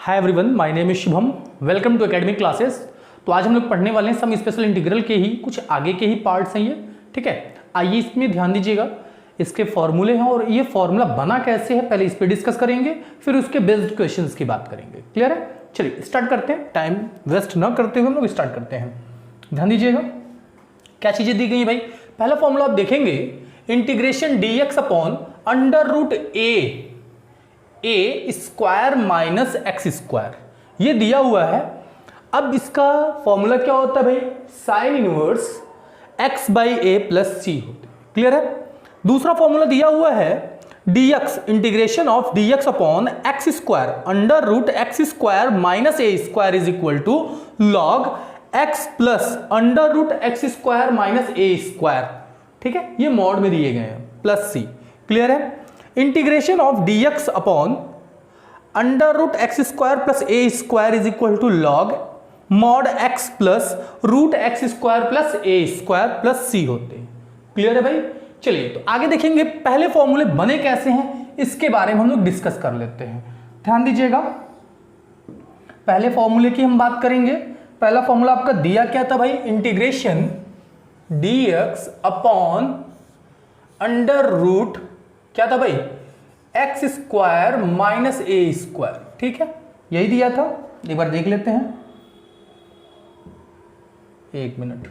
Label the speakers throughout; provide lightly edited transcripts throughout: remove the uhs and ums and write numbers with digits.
Speaker 1: Hi everyone, my name is Shubham. Welcome to academic classes. तो आज हम लोग पढ़ने वाले हैं सम स्पेशल इंटीग्रल के ही कुछ आगे के ही पार्ट्स हैं ये, ठीक है। आइए इसमें ध्यान दीजिएगा, इसके फॉर्मूले हैं और ये फॉर्मूला बना कैसे है पहले इस पे डिस्कस करेंगे, फिर उसके बेस्ड क्वेश्चंस की बात करेंगे। क्लियर है? चलिए स्टार्ट करते हैं, टाइम वेस्ट ना करते हुए हम लोग स्टार्ट करते हैं। ध्यान दीजिएगा क्या चीजें दी गई भाई। पहला फॉर्मूला आप देखेंगे, integration dx upon under root a square minus x square, ये दिया हुआ है। अब इसका फॉर्मूला क्या होता है भाई, sine inverse x by a plus c होता है। क्लियर है? दूसरा फॉर्मूला दिया हुआ है dx, integration of dx upon x square under root x square minus a square is equal to log x plus under root x square minus a square. ठीक है, ये मॉड में दिए गए हैं, प्लस सी। क्लियर है? Integration of dx upon under root x square plus a square is equal to log mod x plus root x square plus a square plus c होते हैं। क्लियर है भाई? चलिए तो आगे देखेंगे पहले फॉर्मूले बने कैसे हैं, इसके बारे में हम लोग डिस्कस कर लेते हैं। ध्यान दीजिएगा, पहले फॉर्मूले की हम बात करेंगे। पहला फॉर्मूला आपका दिया क्या था भाई, integration dx upon under root क्या था भाई, x square minus a square. ठीक है, यही दिया था, एक बार देख लेते हैं। एक मिनट,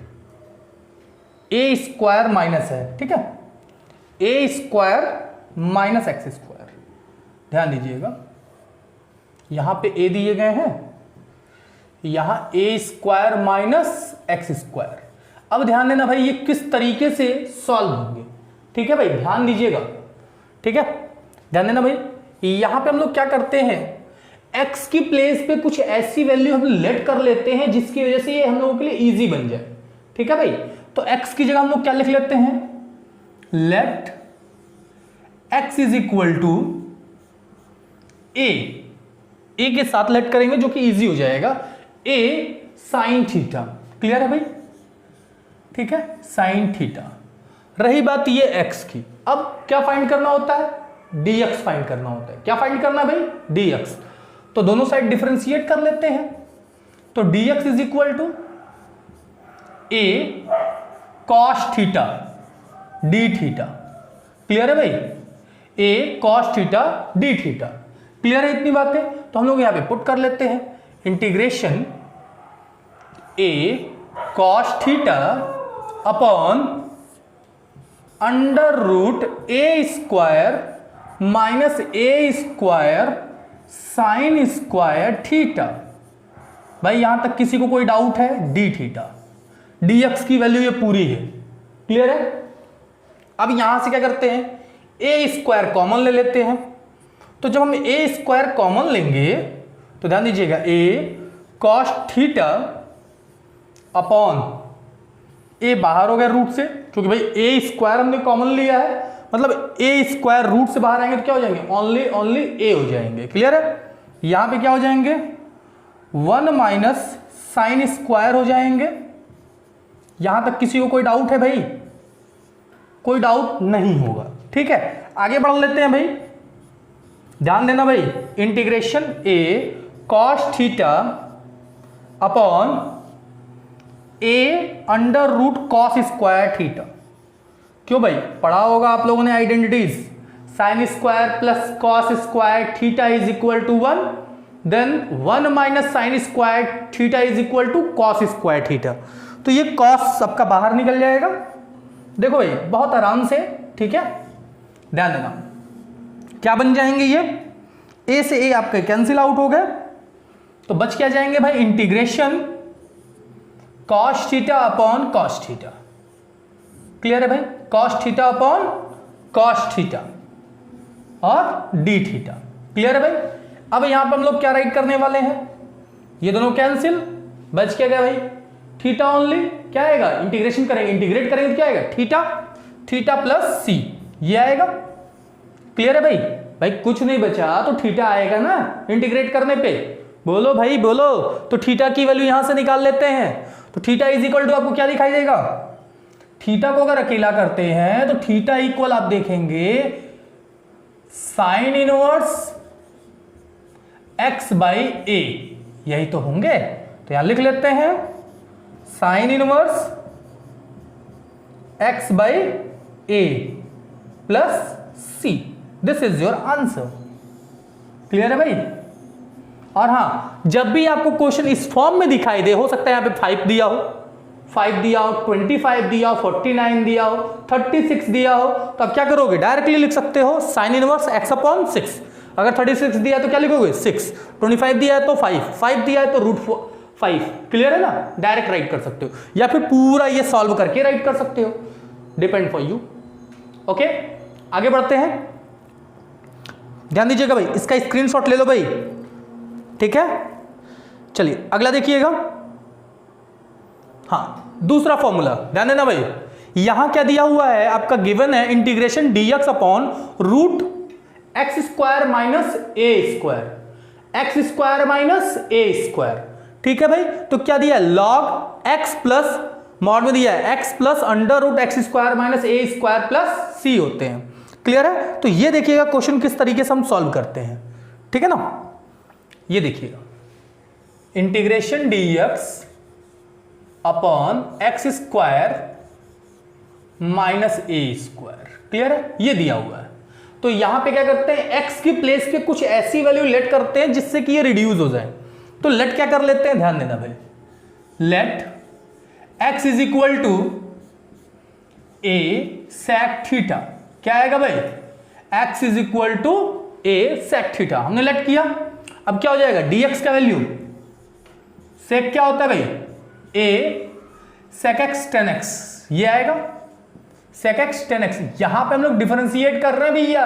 Speaker 1: ए स्क्वायर माइनस है, ठीक है, a square minus x square. ध्यान दीजिएगा यहां पे ए दिए गए हैं, यहां ए स्क्वायर माइनस एक्स स्क्वायर। अब ध्यान देना भाई, ये किस तरीके से सॉल्व होंगे। ठीक है भाई, ध्यान दीजिएगा। ठीक है, ध्यान देना भाई, यहां पे हम लोग क्या करते हैं, x की प्लेस पे कुछ ऐसी वैल्यू हम लेट कर लेते हैं जिसकी वजह से ये हम लोगों के लिए इजी बन जाए। ठीक है भाई, तो x की जगह हम लोग क्या लिख लेते हैं, let x is equal to a के साथ लेट करेंगे जो कि इजी हो जाएगा, a साइन थीटा। क्लियर है भाई? ठीक है, साइन थीटा। रही बात ये x की, अब क्या फाइंड करना होता है, dx फाइंड करना होता है। क्या फाइंड करना है भाई, dx। तो दोनों साइड डिफरेंशिएट कर लेते हैं, तो dx is equal to a cos theta d theta. Clear है भाई, a cos theta d theta. Clear है इतनी बातें? तो हम लोग यहां पे पुट कर लेते हैं, integration a cos theta upon under root a square minus a square sine square theta. भाई यहां तक किसी को कोई डाउट है, डी थीटा, dx की वैल्यू ये पूरी है। क्लियर है? अब यहां से क्या करते हैं, ए स्क्वायर कॉमन ले लेते हैं। तो जब हम ए स्क्वायर कॉमन लेंगे तो ध्यान दीजिएगा, ए कॉस थीटा अपॉन ए बाहर हो गया रूट से, क्योंकि भाई ए स्क्वायर हमने कॉमन लिया है, मतलब ए स्क्वायर रूट से बाहर आएंगे तो क्या हो जाएंगे, ओनली ए हो जाएंगे। क्लियर है? यहां पे क्या हो जाएंगे, 1 माइनस साइन स्क्वायर हो जाएंगे। यहां तक किसी को कोई डाउट है भाई? कोई डाउट नहीं होगा। ठीक है, आगे बढ़ लेते हैं भाई। ध्यान देना भाई, integration a cos theta upon a under root cos square theta. क्यों भाई, पढ़ा होगा आप लोगों ने identities, sine square plus cos square theta is equal to 1, then 1 minus sine square theta is equal to cos square theta. तो ये cos सबका बाहर निकल जाएगा। देखो भाई बहुत आराम से, ठीक है, ध्यान देना क्या बन जाएंगे, ये ए से ए आपके कैंसिल आउट हो गए, तो बच क्या जाएंगे भाई, integration cos theta upon cos theta. Clear है भाई, cos theta upon cos theta और डी थीटा। क्लियर है भाई? अब यहां पर हम लोग क्या राइट करने वाले हैं, ये दोनों कैंसिल, बच क्या गया भाई, थीटा ओनली। क्या आएगा, इंटीग्रेशन करेंगे, इंटीग्रेट करेंगे तो क्या आएगा, थीटा, थीटा प्लस सी, ये आएगा। क्लियर है भाई? भाई कुछ नहीं बचा तो थीटा आएगा ना इंटीग्रेट करने पे, बोलो भाई बोलो। तो थीटा की वैल्यू यहां से निकाल लेते हैं, तो थीटा इज इक्वल टू आपको क्या दिखाई देगा, थीटा को अगर अकेला करते हैं तो थीटा इक्वल आप देखेंगे sine inverse x by a, यही तो होंगे। तो यहां लिख लेते हैं sine inverse x by a plus c, this is your answer. Clear है भाई? और हां, जब भी आपको क्वेश्चन इस फॉर्म में दिखाई दे, हो सकता है यहां पे 5 दिया हो, 5 दिया हो, 25 दिया हो, 49 दिया हो, 36 दिया हो, तो आप क्या करोगे? डायरेक्टली लिख सकते हो साइन इनवर्स x अपॉन 6। अगर 36 दिया है तो क्या लिखोगे? 6। 25 दिया है तो 5 दिया है तो √5। क्लियर है ना? डायरेक्ट राइट कर सकते हो, या फिर पूरा ये सॉल्व करके राइट कर सकते हो, डिपेंड फॉर यू। ओके, आगे बढ़ते हैं। ध्यान दीजिएगा भाई, इसका स्क्रीनशॉट ले लो भाई, ठीक है? चलिए अगला देखिएगा। हाँ, दूसरा फॉर्मूला ध्यान देना भाई। यहां क्या दिया हुआ है आपका? गिवन है integration dx upon root x square minus a square, x square minus a square. ठीक है भाई, तो क्या दिया? लॉग एक्स प्लस मॉड में दिया है x plus under root x square minus a square plus c होते हैं। क्लियर है? तो ये देखिएगा क्वेश्चन किस तरीके से हम सॉल्व करते हैं, ठीक है ना? ये देखिएगा, integration dx upon x square minus a square. Clear है? ये दिया हुआ है। तो यहां पे क्या करते हैं? x की प्लेस पे कुछ ऐसी वैल्यू लेट करते हैं जिससे कि ये रिड्यूस हो जाए। तो लेट क्या कर लेते हैं? ध्यान देना भाई, let x is equal to a sec theta. क्या आएगा भाई? x is equal to a sec theta. हमने लेट किया, अब क्या हो जाएगा? dx का वैल्यू sec क्या होता है भाई? a sec x tan x, ये आएगा sec x tan x। यहां पे हम लोग डिफरेंशिएट कर रहे हैं भैया,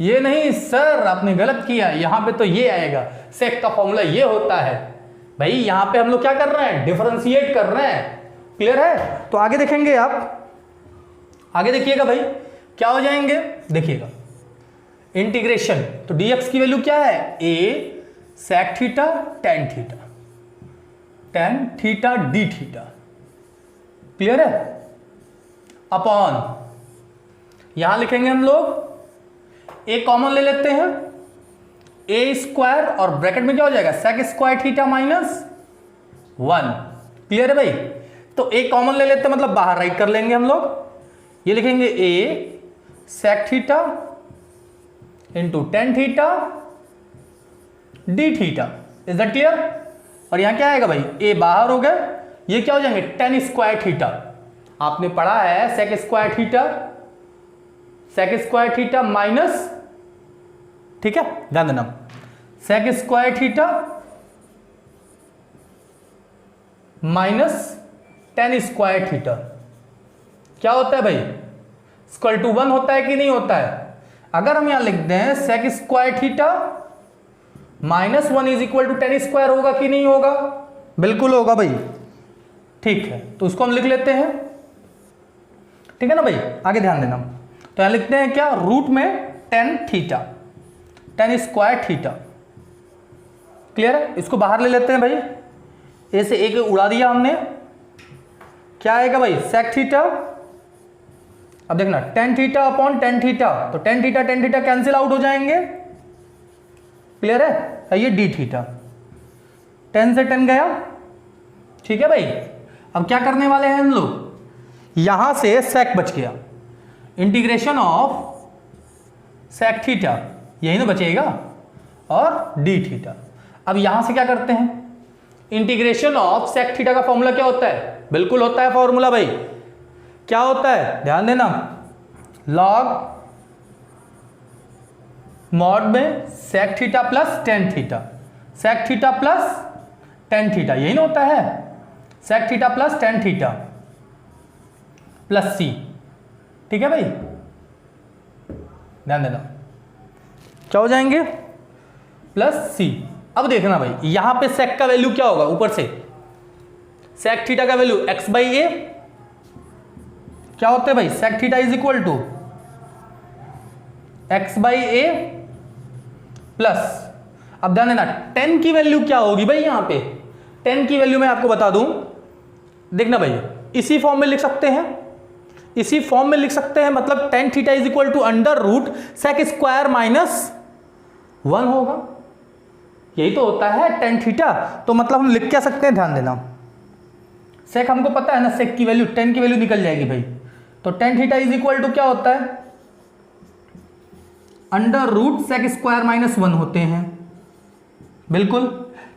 Speaker 1: ये नहीं सर आपने गलत किया, यहां पे तो ये आएगा, sec का फॉर्मूला ये होता है भाई। यहां पे हम लोग क्या कर रहे हैं? डिफरेंशिएट कर रहे हैं। क्लियर है? तो आगे देखेंगे आप, आगे देखिएगा भाई क्या हो जाएंगे, देखिएगा इंटीग्रेशन, तो dx की वैल्यू क्या है? a sec theta tan theta, tan theta d theta. Clear है? अपॉन यहां लिखेंगे हम लोग a कॉमन ले लेते हैं, a स्क्वायर और ब्रैकेट में क्या हो जाएगा? sec square theta minus 1। Clear है भाई? तो a कॉमन ले लेते हैं, मतलब बाहर राइट कर लेंगे हम लोग। ये लिखेंगे a sec theta into tan theta d theta. Is that clear? और यहां क्या आएगा भाई? a बाहर हो गया, ये क्या हो जाएंगे? tan square theta. आपने पढ़ा है sec square theta, sec square theta minus, ठीक है ध्यान देना, sec square theta minus tan square theta क्या होता है भाई? इक्वल टू 1 होता है कि नहीं होता है? अगर हम यहां लिख दें sec square theta minus 1 is equal to tan square, होगा कि नहीं होगा? बिल्कुल होगा भाई। ठीक है, तो उसको हम लिख लेते हैं, ठीक है ना भाई? आगे ध्यान देना, तो यहां लिखते हैं क्या? रूट में tan theta, tan square theta. Clear है? इसको बाहर ले लेते हैं भाई, ए से एक उड़ा दिया हमने, क्या आएगा भाई? sec theta. अब देखना tan theta upon tan theta, तो tan थीटा कैंसिल आउट हो जाएंगे। क्लियर है? ये d थीटा, tan से tan गया। ठीक है भाई? अब क्या करने वाले हैं हम लोग? यहां से sec बच गया, इंटीग्रेशन ऑफ sec थीटा, यही ना बचेगा, और d थीटा। अब यहां से क्या करते हैं? इंटीग्रेशन ऑफ sec थीटा का फॉर्मूला क्या होता है? बिल्कुल होता है फॉर्मूला भाई, क्या होता है? ध्यान देना, लॉग मॉड में sec theta plus tan theta, sec theta plus tan theta, यही ना होता है? sec theta plus tan theta plus c। ठीक है भाई? ध्यान देना, क्या हो जाएंगे? Plus c। अब देखना भाई, यहां पे sec का वैल्यू क्या होगा? ऊपर से sec थीटा का वैल्यू x बाई ए क्या होता है भाई? sec theta is equal to x by a plus, अब ध्यान देना tan की वैल्यू क्या होगी भाई? यहां पे tan की वैल्यू मैं आपको बता दूं, देखना भाई, इसी फॉर्म में लिख सकते हैं, इसी फॉर्म में लिख सकते हैं, मतलब tan theta is equal to under root sec square minus 1 होगा। यही तो होता है tan थीटा। तो मतलब हम लिख क्या सकते हैं, ध्यान देना, सेक हमको पता है ना, सेक की वैल्यू, tan की वैल्यू निकल जाएगी भाई। तो tan theta is equal to क्या होता है, under root sec square minus 1 होते हैं, बिल्कुल।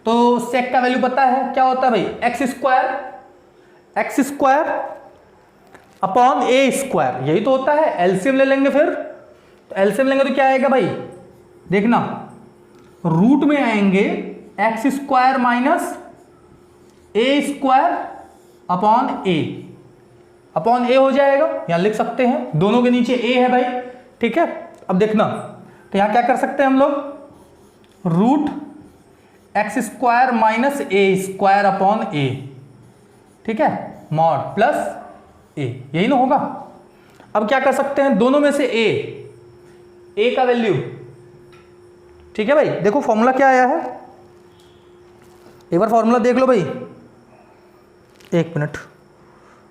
Speaker 1: तो सेक का वैल्यू पता है क्या होता है भाई, एक्स स्क्वायर अपॉन ए स्क्वायर, यही तो होता है। एलसीएम ले लेंगे, फिर तो एलसीएम लेंगे तो क्या आएगा भाई, देखना, रूट में आएंगे x square minus a square upon ए हो जाएगा, यहां लिख सकते हैं, दोनों के नीचे ए है भाई, ठीक है। अब देखना, तो यहां क्या कर सकते हैं हम लोग, root x square minus a square upon a, ठीक है, मॉड प्लस ए, यही ना होगा। अब क्या कर सकते हैं, दोनों में से ए का वैल्यू, ठीक है भाई। देखो फॉर्मूला क्या आया है, एक बार फॉर्मूला देख लो भाई, एक मिनट,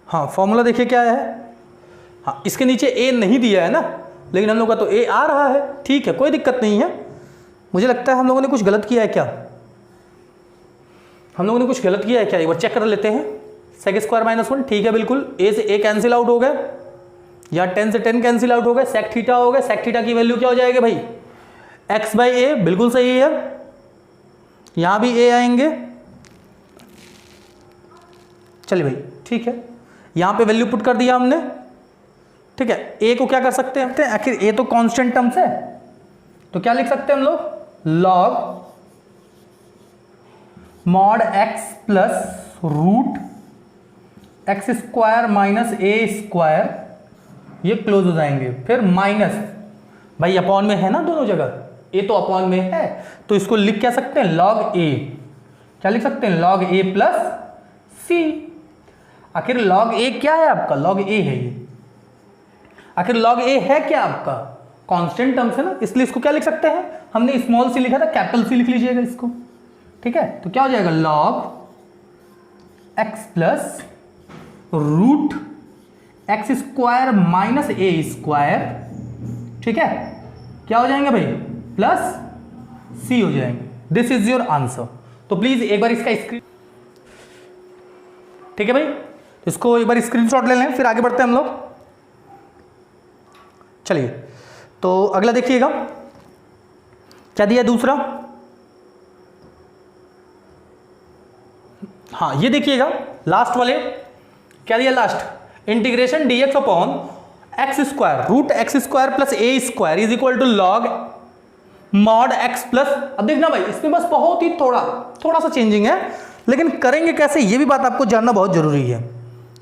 Speaker 1: हाँ फॉर्मूला देखिए क्या आया है। हाँ, इसके नीचे ए नहीं दिया है ना, लेकिन हम लोग का तो ए आ रहा है, ठीक है, कोई दिक्कत नहीं है। मुझे लगता है हम लोगों ने कुछ गलत किया है क्या, हम लोगों ने कुछ गलत किया है क्या, एक बार चेक कर लेते हैं। सेक स्क्वायर माइनस 1, ठीक है, बिल्कुल, ए से ए कैंसिल आउट हो गया, या 10 से 10 कैंसिल आउट हो गया, सेक थीटा हो गया, सेक थीटा की वैल्यू क्या हो जाएगी भाई, एक्स बाई ए, बिल्कुल सही है, यहां भी ए आएंगे, चलिए भाई, ठीक है, यहां पे वैल्यू पुट कर दिया हमने, ठीक है। ए को क्या कर सकते हैं, आखिर ए तो कांस्टेंट टर्म्स है, तो क्या लिख सकते हैं हम लोग, log mod x plus root x square minus a square, ये क्लोज हो जाएंगे, फिर माइनस, भाई अपॉन में है ना दोनों जगह, ए तो अपॉन में है, तो इसको लिख क्या सकते हैं, लॉग ए, क्या लिख सकते हैं, लॉग ए प्लस सी। आखिर लॉग ए क्या है आपका, लॉग ए है ये, आखिर लॉग ए है क्या आपका, कांस्टेंट टर्म्स है ना, इसलिए इसको क्या लिख सकते हैं, हमने स्मॉल सी लिखा था, कैपिटल सी लिख लीजिएगा इसको, ठीक है। तो क्या हो जाएगा, log x plus root x square minus a square, ठीक है, क्या हो जाएंगे भाई, प्लस सी हो जाएंगे। This is your answer. तो प्लीज एक बार इसका स्क्रीन, ठीक है भाई, तो इसको एक बार स्क्रीनशॉट ले लें, फिर आगे बढ़ते हैं हम लोग। चलिए, तो अगला देखिएगा क्या दिया दूसरा, हाँ ये देखिएगा लास्ट वाले, क्या दिया last, integration dx upon x square root x square plus a square is equal to log mod x plus. अब देखना भाई, इसमें बस बहुत ही थोड़ा सा चेंजिंग है, लेकिन करेंगे कैसे ये भी बात आपको जानना बहुत जरूरी है,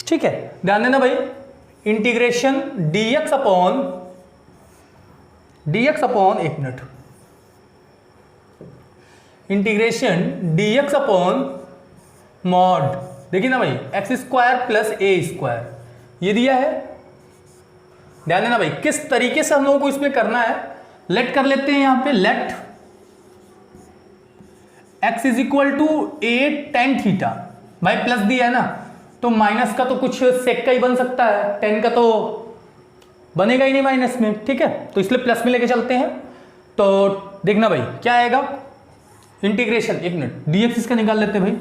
Speaker 1: ठीक है। ध्यान देना भाई, इंटीग्रेशन dx अपॉन एक minute, integration dx upon mod, देखिए ना भाई, x square plus a square, ये दिया है। ध्यान देना भाई, किस तरीके से हम लोगों को इसमें करना है, लेट कर लेते हैं यहां पे, let x is equal to a tan theta, भाई प्लस दिया है ना, तो माइनस का तो कुछ सेक का ही बन सकता है, टेन का तो बनेगा ही नहीं माइनस में, ठीक है, तो इसलिए प्लस में लेके चलते हैं। तो देखना भाई क्या आएगा, इंटीग्रेशन, एक मिनट, dx इसका निकाल लेते हैं भाई,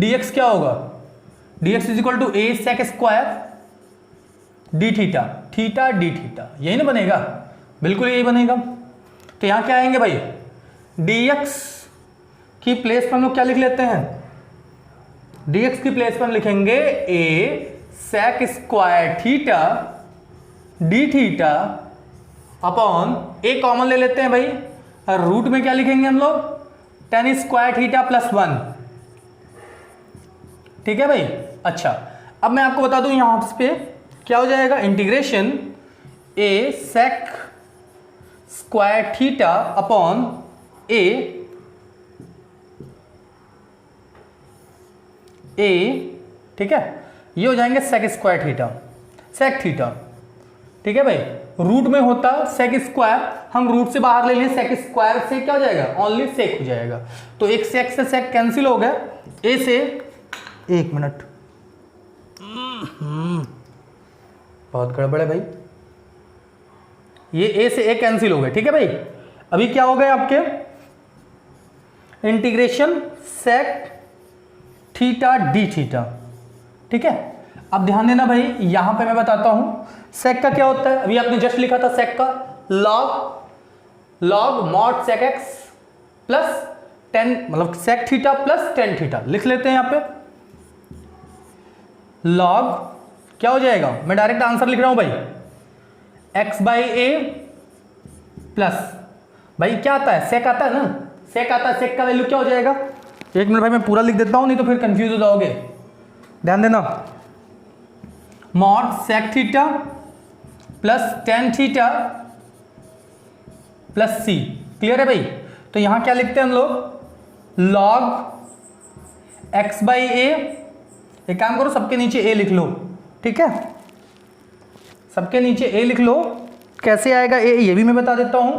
Speaker 1: dx क्या होगा, dx is equal to a sec square d theta, theta D theta, यही ना बनेगा, बिल्कुल यही बनेगा। तो यहां क्या आएंगे भाई, dx की प्लेस पर हम लोग क्या लिख लेते हैं, dx की प्लेस पर हम लिखेंगे a sec square theta D theta upon, a common ले लेते हैं भाई, और रूट में क्या लिखेंगे हम लोग, टेन स्क्वायर थीटा प्लस 1, ठीक है भाई। अच्छा, अब मैं आपको बता दूं यहां पे क्या हो जाएगा, integration a sec square theta upon a ठीक है, ये हो जाएंगे sec square theta, sec theta, ठीक है भाई। रूट में होता सेक स्क्वायर, हम रूट से बाहर ले लें, सेक स्क्वायर से क्या हो जाएगा, ओनली सेक हो जाएगा, तो एक सेक से सेक कैंसिल हो गया, ए से, एक मिनट, बहुत गड़बड़ है भाई, ये ए से ए कैंसिल हो गए, ठीक है भाई। अभी क्या हो गए आपके, integration sec theta D theta. ठीक है, अब ध्यान देना भाई, यहां पे मैं बताता हूं सेक का क्या होता है। अभी आपने जस्ट लिखा था सेक का log mod sec x plus 10, मतलब sec theta plus tan theta लिख लेते हैं यहां पे। लॉग क्या हो जाएगा, मैं डायरेक्ट आंसर लिख रहा हूं भाई, एक्स बाई ए प्लस, भाई क्या आता है, सेक आता है ना, सेक आता है, सेक का वैल्यू क्या हो जाएगा, एक मिनट भाई मैं पूरा लिख देता हूं, नहीं तो फिर कंफ्यूज हो जाओगे, ध्यान देना। Mod sec theta plus tan theta plus c, clear है भाई। तो यहां क्या लिखते हैं हम लोग, लॉग एक्स बाई ए, एक काम करो सबके नीचे ए लिख लो, ठीक है, सबके नीचे ए लिख लो। कैसे आएगा ए, ये भी मैं बता देता हूं,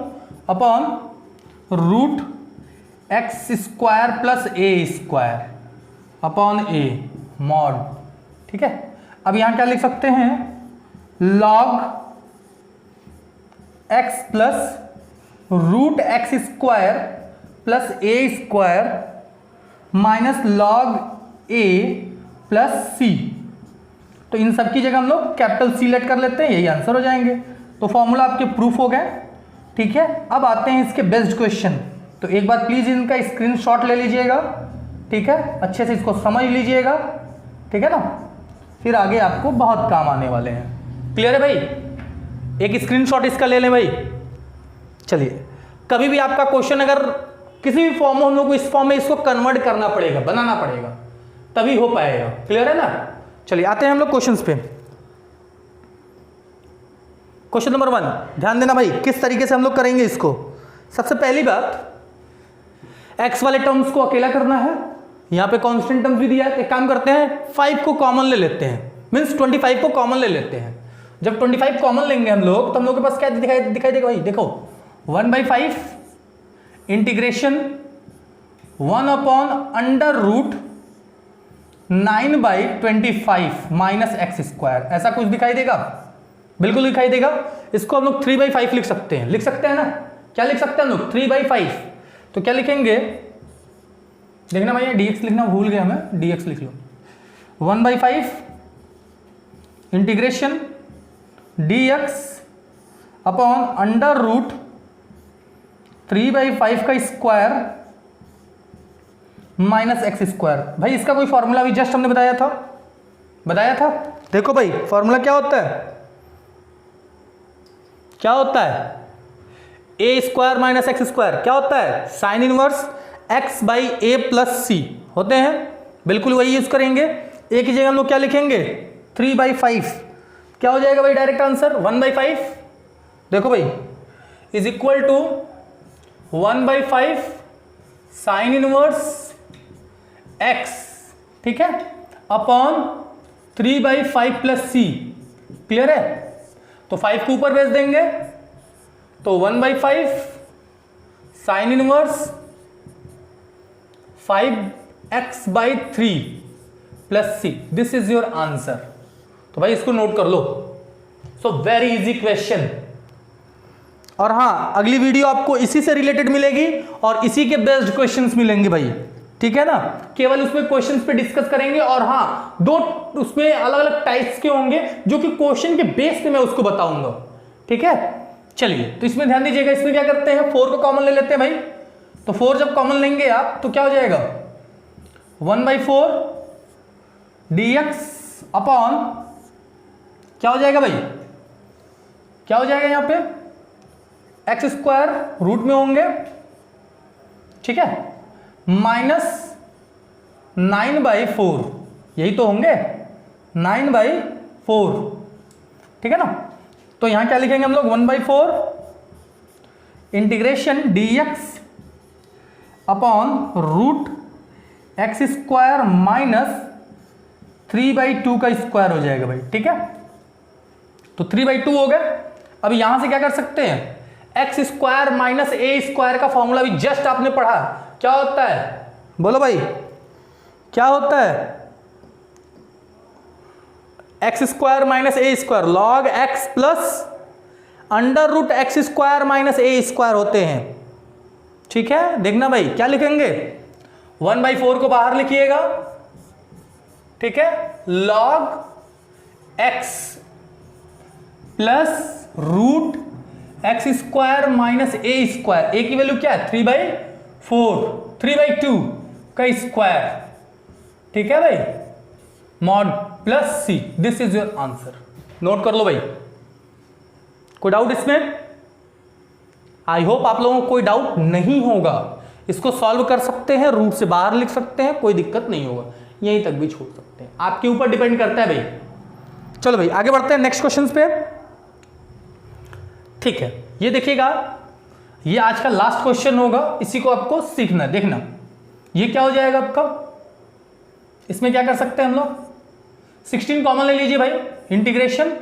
Speaker 1: upon root x square plus a square upon a mod. ठीक है, अब यहां क्या लिख सकते हैं, log x plus root x square plus a square minus log a plus c. तो इन सब की जगह हम लोग कैपिटल सी लेट कर लेते हैं, यही आंसर हो जाएंगे। तो फॉर्मूला आपके प्रूफ हो गए। ठीक है, अब आते हैं इसके बेस्ड क्वेश्चन। तो एक बार प्लीज इनका स्क्रीनशॉट ले लीजिएगा, ठीक है, अच्छे से इसको समझ लीजिएगा, ठीक है ना, फिर आगे आपको बहुत काम आने वाले हैं। क्लियर है भाई, एक स्क्रीनशॉट इसका ले लें भाई। चलिए, कभी भी आपका क्वेश्चन अगर किसी भी फॉर्म में, हम लोग को इस फॉर्म में इसको कन्वर्ट करना पड़ेगा, बनाना पड़ेगा, तभी हो पाएगा। क्लियर है ना। चलिए आते हैं हम लोग क्वेश्चंस पे। क्वेश्चन नंबर 1, ध्यान देना भाई किस तरीके से हम लोग करेंगे इसको। सबसे पहली बात, एक्स वाले टर्म्स को अकेला करना है, यहां पे कांस्टेंट टर्म्स भी दिया है। एक काम करते हैं, 5 को कॉमन ले लेते हैं, मींस 25 को कॉमन ले लेते हैं। जब 25 कॉमन लेंगे हम लोग, तो हम लोग के पास क्या दिखाई देगा भाई, देखो 1/5 integration 1 upon under root 9/25 minus x square, ऐसा कुछ दिखाई देगा, बिल्कुल दिखाई देगा। इसको हम लोग 3/5 लिख सकते हैं, लिख सकते हैं ना, क्या लिख सकते हैं हम लोग, 3/5। तो क्या लिखेंगे, देखना भैया dx लिखना भूल गया मैं, dx लिख लो, 1/5 integration dx upon under root 3/5 का स्क्वायर माइनस एक्स स्क्वायर। भाई इसका कोई फॉर्मूला भी जस्ट हमने बताया था, देखो भाई फॉर्मूला क्या होता है, क्या होता है, a square minus x square क्या होता है, sine inverse x by a plus c होते हैं, बिल्कुल वही यूज करेंगे। ए की जगह हम लोग क्या लिखेंगे, 3/5, क्या हो जाएगा भाई डायरेक्ट आंसर 1/5, देखो भाई is equal to 1/5 sine inverse x, ठीक है, अपॉन 3/5 प्लस सी। क्लियर है, तो 5 को ऊपर भेज देंगे, तो 1/5 sine inverse 5x/3 plus c, this is your answer. तो भाई इसको नोट कर लो। So very easy question. और हाँ, अगली वीडियो आपको इसी से रिलेटेड मिलेगी और इसी के बेस्ड क्वेश्चंस मिलेंगे भाई, ठीक है ना, केवल उसमें क्वेश्चंस पे डिस्कस करेंगे। और हाँ, 2 उसमें अलग अलग टाइप्स के होंगे जो कि क्वेश्चन के बेस पे मैं उसको बताऊंगा, ठीक है। चलिए, तो इसमें ध्यान दीजिएगा, इसमें क्या करते हैं, 4 को कॉमन ले लेते हैं भाई। तो 4 जब कॉमन लेंगे आप, तो क्या हो जाएगा, 1/4 dx अपॉन क्या हो जाएगा भाई, क्या हो जाएगा यहां पे, एक्स स्क्वायर रूट में होंगे, ठीक है, माइनस 9/4, यही तो होंगे 9/4, ठीक है ना। तो यहां क्या लिखेंगे हम लोग, 1/4 integration dx upon root x square minus 3/2 का स्क्वायर हो जाएगा भाई, ठीक है। तो 3/2 हो गया। अब यहां से क्या कर सकते हैं, x square minus a square का फॉर्मूला भी जस्ट आपने पढ़ा, क्या होता है, बोलो भाई क्या होता है, x square minus a square, log x plus under root x square minus a square होते हैं, ठीक है, देखना भाई क्या लिखेंगे, 1/4 को बाहर लिखिएगा, ठीक है, log x plus root x square minus a square, a की वैल्यू क्या है 3/4, 3/2 का स्क्वायर, ठीक है भाई, mod plus c, this is your answer. Note कर लो भाई, कोई डाउट इसमें? आई होप आप लोगों को कोई डाउट नहीं होगा, इसको सॉल्व कर सकते हैं, रूट से बाहर लिख सकते हैं, कोई दिक्कत नहीं होगा, यहीं तक भी छोड़ सकते हैं, आपके ऊपर डिपेंड करता है भाई। चलो भाई आगे बढ़ते हैं नेक्स्ट क्वेश्चन पे, ठीक है, ये देखिएगा, ये आज का लास्ट क्वेश्चन होगा, इसी को आपको सीखना है, देखना ये क्या हो जाएगा आपका, इसमें क्या कर सकते हैं हम लोग, 16 कॉमन ले लीजिए भाई, इंटीग्रेशन,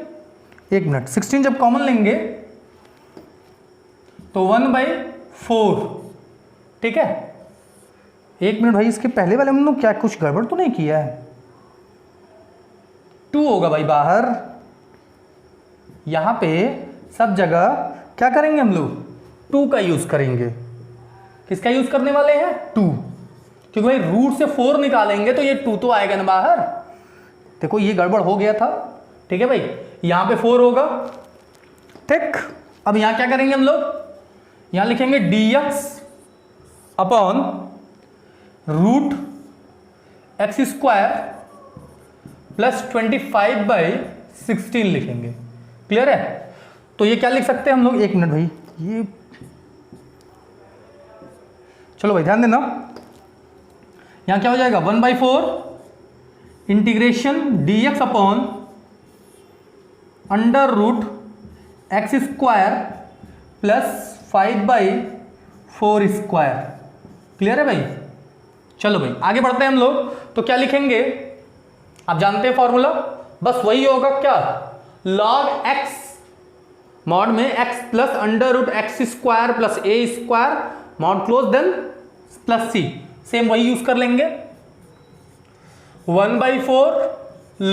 Speaker 1: एक मिनट, 16 जब कॉमन लेंगे तो 1/4, ठीक है, एक मिनट भाई, इसके पहले वाले हम लोग क्या कुछ गड़बड़ तो नहीं किया है, 2 होगा भाई बाहर, यहां पे सब जगह क्या करेंगे हम लोग, 2 का यूज करेंगे, किसका यूज करने वाले हैं, 2, क्योंकि भाई रूट से 4 निकालेंगे तो ये 2 तो आएगा ना बाहर, देखो ये गड़बड़ हो गया था, ठीक है भाई, यहां पे 4 होगा, ठीक, अब यहां क्या करेंगे हम लोग, यहां लिखेंगे dx upon root x square plus 25/16 लिखेंगे, क्लियर है, तो ये क्या लिख सकते हैं हम लोग, एक मिनट भाई, ये चलो भाई ध्यान देना, यहां क्या हो जाएगा 1/4 integration dx upon under root x square plus 5/4 square, clear है भाई। चलो भाई आगे बढ़ते हैं हम लोग, तो क्या लिखेंगे, आप जानते हैं फॉर्मूला, बस वही होगा क्या, log x मॉड में x plus under root x square plus a square mod close then plus c, same वही यूज कर लेंगे, 1/4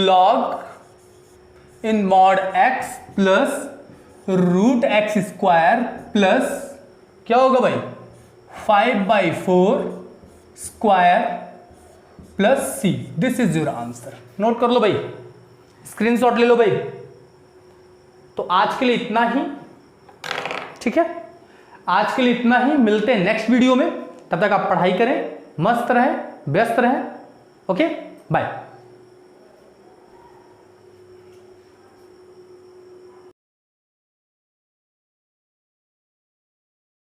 Speaker 1: log in mod x plus root x square plus क्या होगा भाई 5/4 square plus c, this is your answer. Note कर लो भाई, screenshot ले लो भाई। तो आज के लिए इतना ही, ठीक है, आज के लिए इतना ही, मिलते हैं नेक्स्ट वीडियो में, तब तक आप पढ़ाई करें, मस्त रहें, व्यस्त रहें, ओके बाय।